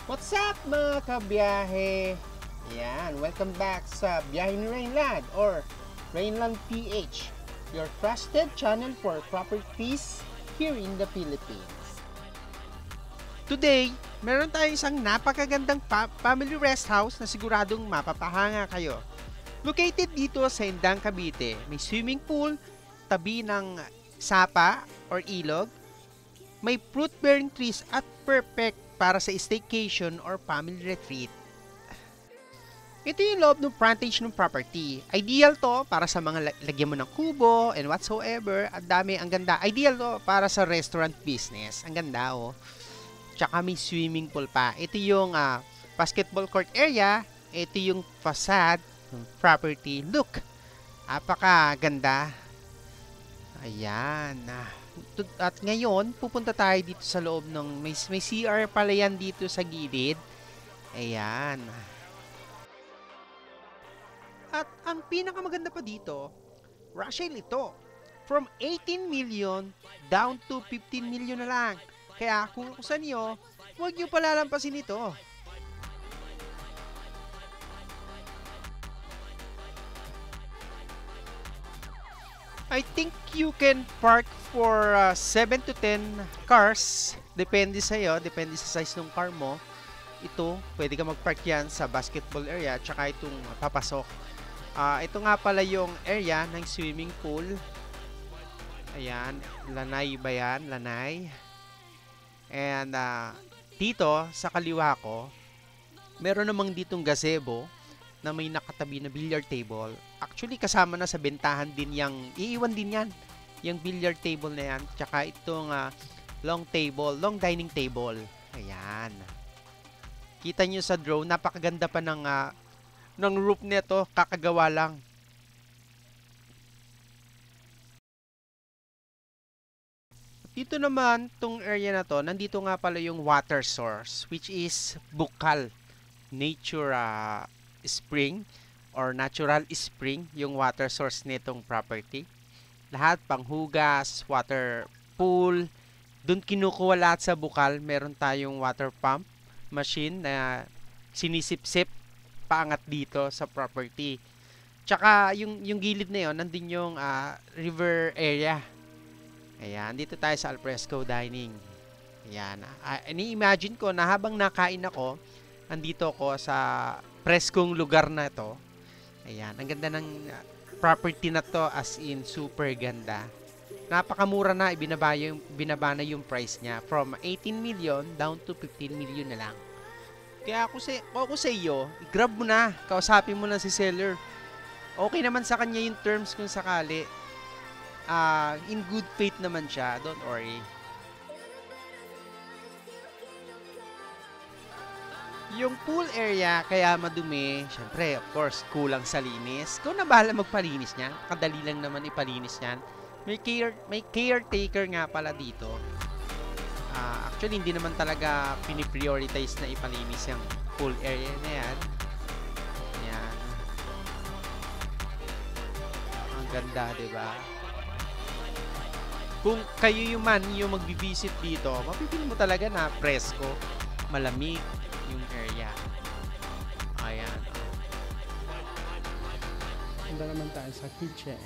What's up mga kabiyahe? Yan, welcome back sa Biyahe ni Rainland or Rainland PH, your trusted channel for properties here in the Philippines. Today, meron tayong isang napakagandang family rest house na siguradong mapapahanga kayo. Located dito sa Indang, Cavite, may swimming pool, tabi ng sapa or ilog, may fruit-bearing trees at perfect para sa staycation or family retreat. Ito yung loob ng frontage ng property. Ideal to para sa mga lagyan mo ng kubo and whatsoever. Ang dami, ang ganda. Ideal to para sa restaurant business. Ang ganda oh. Tsaka may swimming pool pa. Ito yung basketball court area. Ito yung facade ng property. Look, napakaganda. Ayan. At ngayon, pupunta tayo dito sa loob ng may CR pala yan dito sa gilid. Ayan. At ang pinakamaganda pa dito, Rachel ito. From 18 million down to 15 million na lang. Kaya kung sa niyo, huwag niyo palalampasin ito. I think you can park for 7 to 10 cars. Depende sa iyo, depende sa size ng car mo. Ito, pwede ka mag-park yan sa basketball area, tsaka itong papasok. Ito nga pala yung area ng swimming pool. Ayan, lanay ba yan? Lanay. And dito, sa kaliwa ko, meron namang ditong gazebo na may nakatabi na billiard table. Actually, kasama na sa bentahan din yung, iiwan din yan, yung billiard table na yan. Tsaka itong long dining table. Ayan. Kita nyo sa drone, napakaganda pa ng roof nito, kakagawa lang. Dito naman, tong area na to, nandito nga pala yung water source, which is Bukal Nature Spring or Natural Spring, yung water source nitong property. Lahat, panghugas, water pool, dun kinukuha lahat sa Bukal. Meron tayong water pump machine na sinisip-sip paangat dito sa property. Tsaka yung gilid na yon, nandun yung river area. Ayan, dito tayo sa alfresco dining. Ayan, ini-imagine ko na habang nakain ako, andito ako sa preskong lugar na ito. Ayan, ang ganda ng property na to, as in super ganda. Napakamura na, binaba na yung price niya from 18 million down to 15 million na lang. Kaya ako sa iyo, i-grab mo na, kausapin mo na si seller. Okay naman sa kanya yung terms kung sakali. In good faith naman siya, don't worry. Yung pool area, kaya madumi, syempre, of course, kulang sa linis. Ikaw na bahala magpalinis niyan. Kadali lang naman ipalinis niyan. May caretaker nga pala dito. Actually, hindi naman talaga piniprioritize na ipalinis yung pool area na yan. Yan. Ang ganda, diba? Kung kayo yung magbi-visit dito, mapipili mo talaga na presko, malamig yung area. Ayan. Punta naman tayo sa kitchen.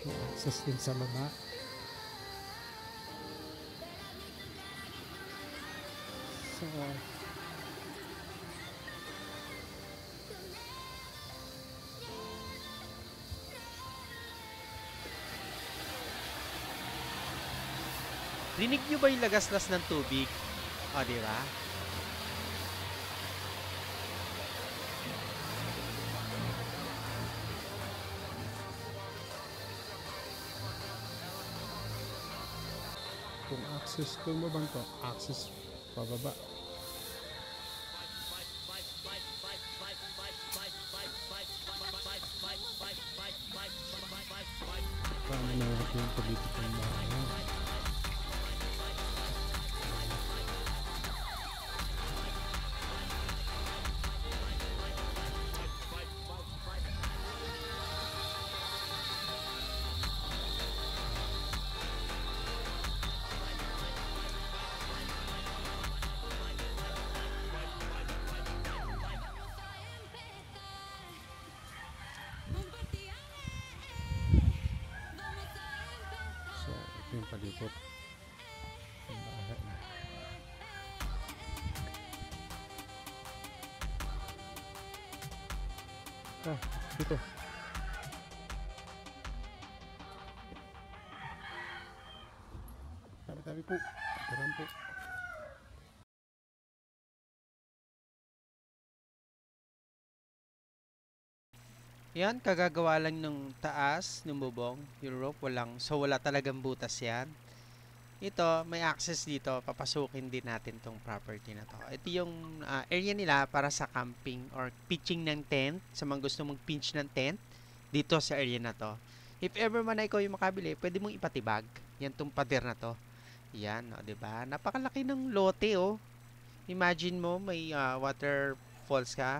Access din sa baba. So, rinig nyo ba yung lagaslas ng tubig? O, diba? Kung access, kung ba to? Access pababa. Paano na yung political bahay? malapot. Bahala na. Dito. Tabi-tabi po. Taran po. Yan, kagagawa lang ng taas, ng bubong, yung roof, wala talagang butas yan. Ito, may access dito, papasukin din natin tong property na to. Ito yung area nila para sa camping or pitching ng tent, sa mga gusto mong pitch ng tent, dito sa area na to. If ever man na ikaw yung makabili, pwede mong ipatibag. Yan tong pader na to. Yan, o, diba? Napakalaki ng lote, oh. Imagine mo, may waterfalls ka,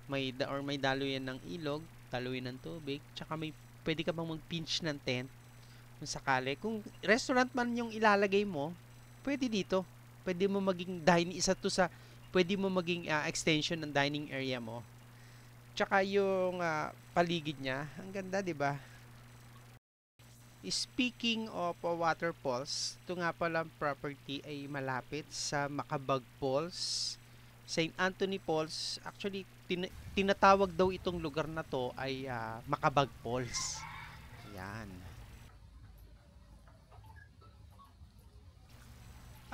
may daluyan ng ilog, daluyan ng tubig, tsaka pwede ka bang mag-pinch ng tent kung sakali. Kung restaurant man yung ilalagay mo, pwede dito. Pwede mo maging pwede mo maging extension ng dining area mo. Tsaka yung paligid niya, ang ganda, 'di ba? Speaking of waterfalls, ito nga palang property ay malapit sa Macabag Falls, St. Anthony Falls. Actually, tinatawag daw itong lugar na to ay Macabag Falls. Yan.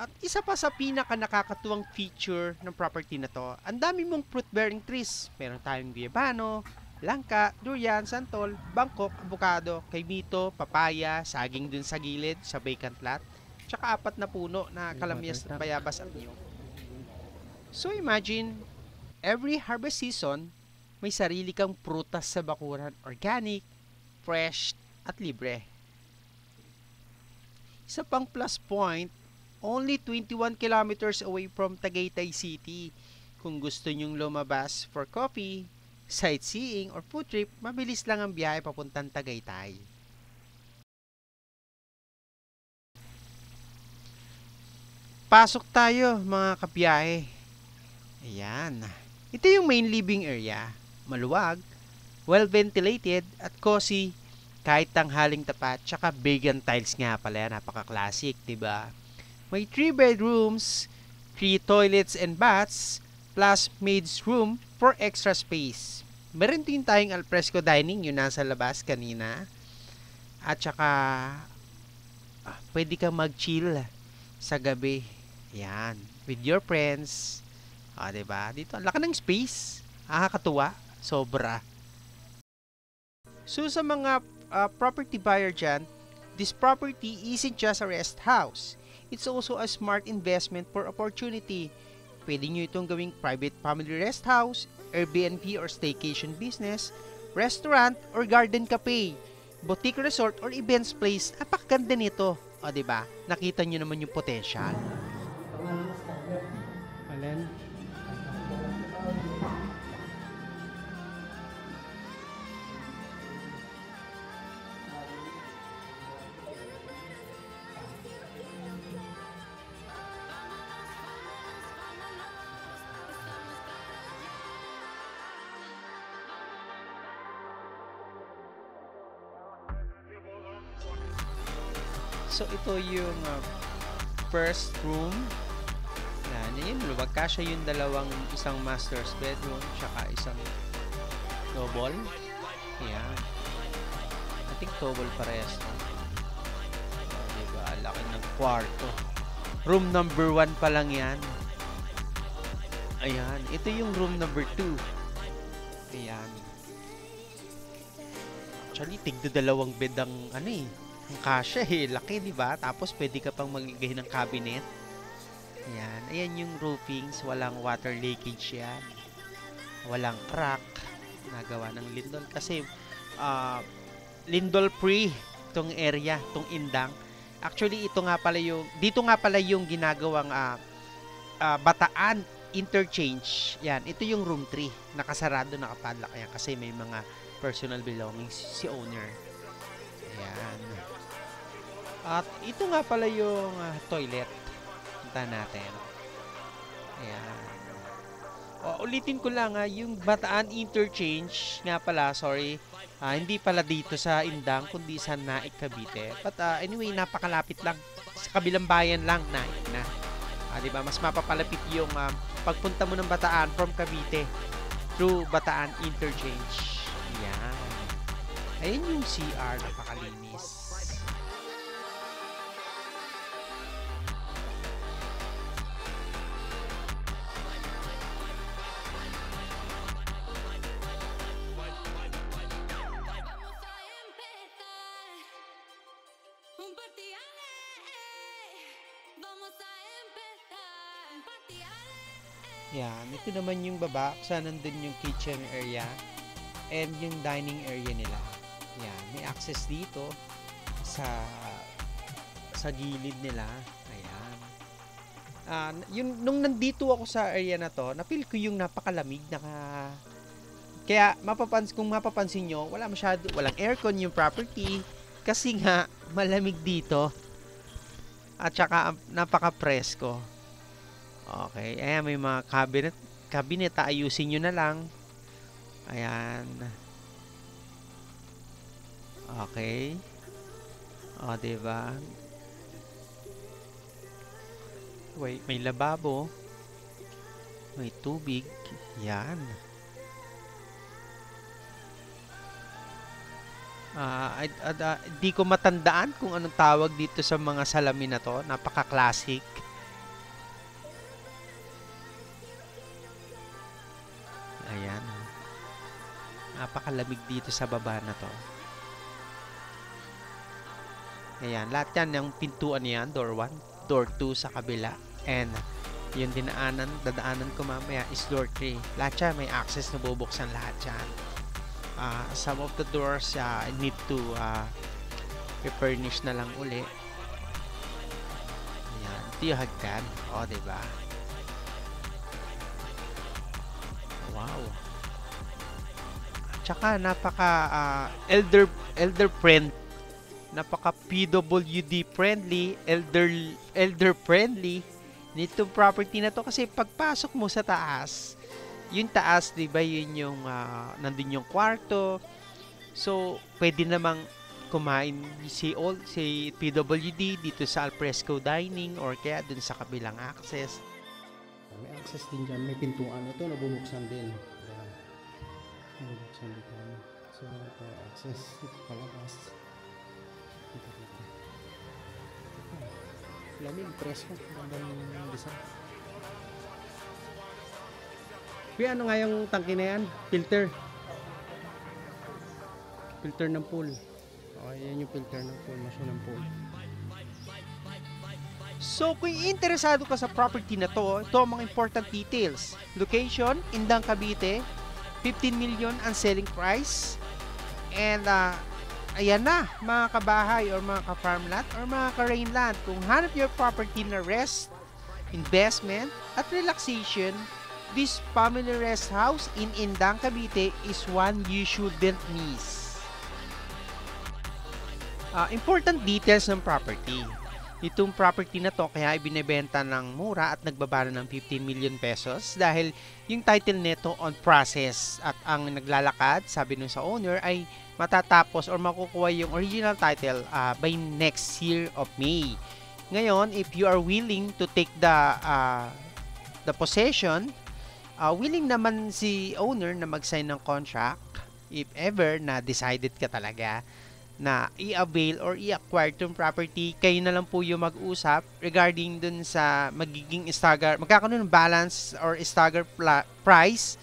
At isa pa sa pinaka nakakatuwang feature ng property na to, ang dami mong fruit-bearing trees. Meron tayong guayabano, langka, durian, santol, bangkok, abukado, kaimito, papaya, saging dun sa gilid, sa vacant lot, tsaka 4 na puno na kalamyas at bayabas at niyog. So imagine, every harvest season, may sarili kang prutas sa bakuran, organic, fresh, at libre. Isa pang plus point, only 21 kilometers away from Tagaytay City. Kung gusto nyong lumabas for coffee, sightseeing, or food trip, mabilis lang ang biyahe papuntang Tagaytay. Pasok tayo mga kabiyahe. Ayan. Ito yung main living area. Maluwag, well-ventilated, at cozy kahit tanghaling tapat. Tsaka vegan tiles nga pala. Napaka-classic, diba? May 3 bedrooms, 3 toilets and baths, plus maid's room for extra space. Meron din tayong alfresco dining, yun nasa labas kanina. At saka, pwede kang mag-chill sa gabi. Yan. With your friends. Diba? Dito, ang laki ng space. Nakakatuwa. Sobra. So, sa mga property buyer dyan, this property isn't just a rest house. It's also a smart investment for opportunity. Pwede nyo itong gawing private family rest house, Airbnb or staycation business, restaurant or garden cafe, boutique resort or events place. Napakaganda nito. O, diba? Nakita nyo naman yung potential. Alin? So, ito yung first room. Yan, luwag kasya yung isang master's bedroom, tsaka isang double. Yan. I think double parehas to. Diba? Laki ng kwarto. Room number 1 pa lang yan. Ayan. Ito yung room number 2. Ayan. Actually, tigda-dalawang bed ang ang kasya laki, di ba? Tapos pwede ka pang maglagay ng cabinet. Ayan, ayan yung roofings, walang water leakage yan. Walang crack. Nagawa ng lindol kasi lindol free tong area, tong indang. Actually, dito nga pala yung ginagawang Bataan Interchange. Yan, ito yung room 3. Nakasarado, nakapadlock yan kasi may mga personal belongings si owner. Ayan. At ito nga pala yung toilet. Punta natin. Ayan. Ulitin ko lang yung Bataan Interchange nga pala, sorry. Hindi pala dito sa Indang kundi sa Naik, Cavite. But anyway, napakalapit lang. Sa kabilang bayan lang, Naik na. 'Di ba? Mas mapapalapit yung pagpunta mo ng Bataan from Cavite through Bataan Interchange. Yan. Ayun yung CR, napakalinis. Yan, ito naman yung baba, saan nandun yung kitchen area and yung dining area nila. Yan, may access dito sa gilid nila. Ayan. Nung nandito ako sa area na to, na-feel ko yung napakalamig, kaya kung mapapansin nyo, walang aircon yung property kasi nga malamig dito at saka napaka-presko. Okay, ayan, may mga cabinet, ayusin nyo na lang. Ayan. Okay. Diba? Wait, may lababo. May tubig. Yan. Di ko matandaan kung anong tawag dito sa mga salamin na to. Napaka-classic. Ayan. Napakalamig dito sa baba na to. Ayan. Lahat yan, yung pintuan niyan, door 1, door 2 sa kabila. And yung dadaanan ko mamaya is door 3. Lahat yan, may access na bubuksan lahat yan. Some of the doors need to refurnish na lang uli. Ayan. Ito yung hagdan. Diba? Wow. Tsaka napaka elder friend, napaka PWD friendly, elder friendly nitong property na to kasi pagpasok mo sa taas, yung taas, 'di ba, yun yung nandun yung kwarto. So, pwede namang kumain si PWD dito sa alfresco dining or kaya dun sa kabilang access. May access din dyan, may pintuan ito na bubuksan din. Ayan. Bubuksan dito. So, ito access dito palabas. Dito. Lamig, presko. Gandang design. Kaya ano nga yung tangke na yan? Filter. Filter ng pool. Okay, yan yung filter ng pool. Masya ng pool. So, kung interesado ka sa property na to, ito ang mga important details. Location, Indang, Cavite. 15 million ang selling price. And, ayan na, mga kabahay or mga ka-farmland or mga ka-rainland. Kung hanap your property na rest, investment, at relaxation, this family rest house in Indang, Cavite is one you shouldn't miss. Important details ng property. Itong property na to kaya ibinebenta ng mura at nagbaba ng 15 million pesos dahil yung title nito on process at ang naglalakad, sabi nung sa owner, ay matatapos or makukuha yung original title by next year of May. Ngayon, if you are willing to take the possession, willing naman si owner na mag-sign ng contract if ever na decided ka talaga na i-avail or i-acquire itong property. Kayo na lang po yung mag-usap regarding dun sa magiging magkakaroon ng balance or stagger price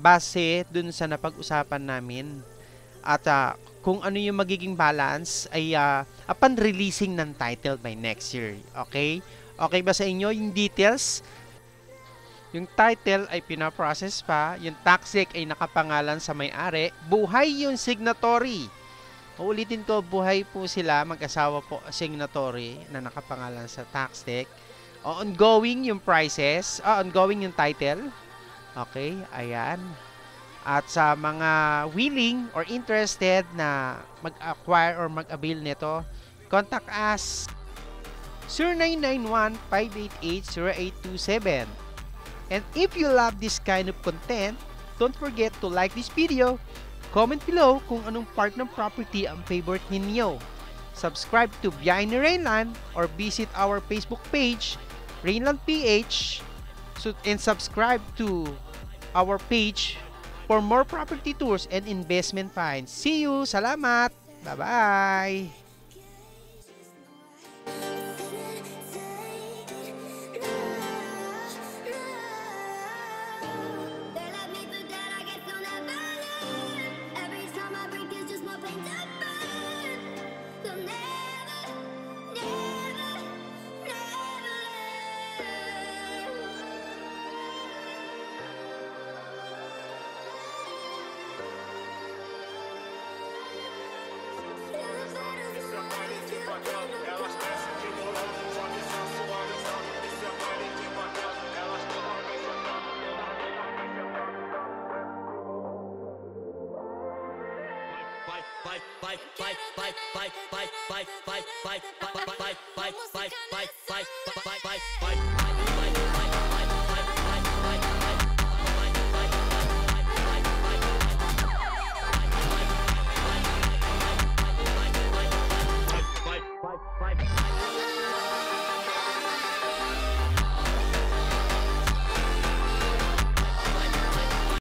base dun sa napag-usapan namin. At kung ano yung magiging balance ay upon releasing ng title by next year. Okay? Okay ba sa inyo yung details? Yung title ay pinaprocess pa, yung tax deed ay nakapangalan sa may-ari, buhay yung signatory. Uulitin ko, buhay po sila, mag-asawa po, signatory na nakapangalan sa tax deed. Ongoing yung prices, ongoing yung title. Okay, ayan. At sa mga willing or interested na mag-acquire or mag-avail nito, contact us 0991-588-0827 And if you love this kind of content, don't forget to like this video, comment below kung anong part ng property ang favorite ninyo. Subscribe to Biyahe ni Rainland or visit our Facebook page, Rainland PH, and subscribe to our page for more property tours and investment finds. See you! Salamat! Bye-bye! Fight.